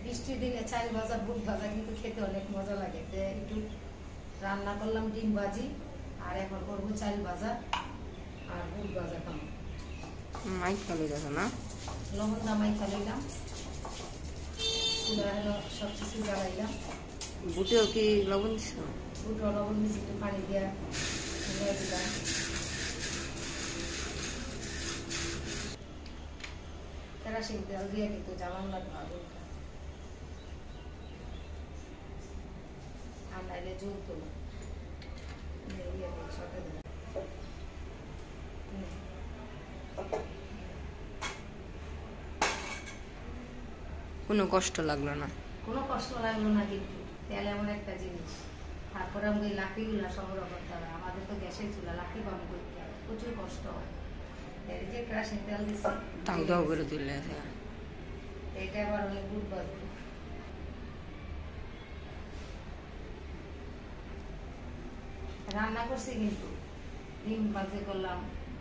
বৃষ্টির দিনে চাল ভাজা বুট ভাজা কিন্তু খেতে অনেক মজা লাগে। একটু রান্না করলাম ডিম ভাজি, আর এখন করবো চাল ভাজা আর বুট ভাজা খাবো। মাই খালি দেখো না, লবণ দামাই খালাইলাম, সব কিছু জ্বালাইলাম। বুটেও কি লবণ দিছ? বুটও লবণ দিচ্ছি, একটু পানি দিয়া দিলাম। কেরাসিন তেল দিয়ে কিন্তু জ্বালান লাগবে আগুন, আর নাইলে জ্বলতো না। কোনো কষ্ট লাগলো না, কোনো কষ্ট লাগলো না, কিন্তু তেল এমন একটা জিনিস। তারপরে আমি ওই লাকড়িগুলো সংগ্রহ করতে হবে, আমাদের তো গ্যাসের চুলা, লাকড়ি পাম করতে হবে, প্রচুর কষ্ট হয়। এই যে কেরাসিন তেল দিচ্ছি, দাও দাও করে তুলে এটা আবার অনেক বুট বাজবে। রান্না করছি কিন্তু ডিম ভাজি করলাম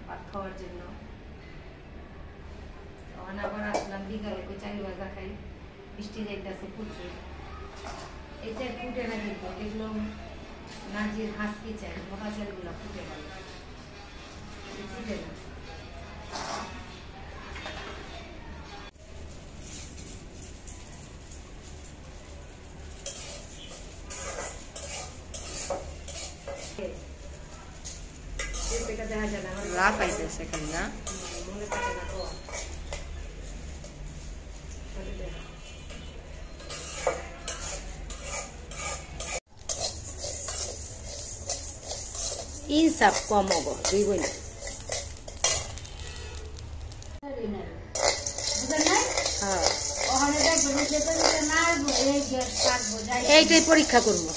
ভাত খাওয়ার জন্য। তখন আবার আসলাম বিকালে, চাল ভাজা খাই। বৃষ্টি যাইতেছে প্রচুর, এই চাল ফুটে না, কিন্তু এগুলো নাজির হাসকি চাই, মোটা চালগুলো ফুটে গেল, ফুটে না। লাভ পাইতেছে খালি না, ইনসাফ কম হবো দুই বোন। এইটাই পরীক্ষা করবো।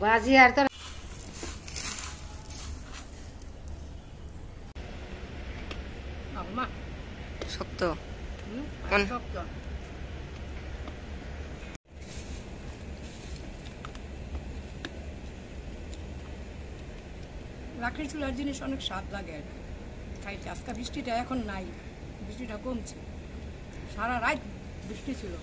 বাজি আর তো শক্ত শক্ত। লাকড়ি চুলার জিনিস অনেক স্বাদ লাগে খাইতে। আজকে বৃষ্টিটা এখন নাই, বৃষ্টিটা কমছে, সারা রাত বৃষ্টি ছিল।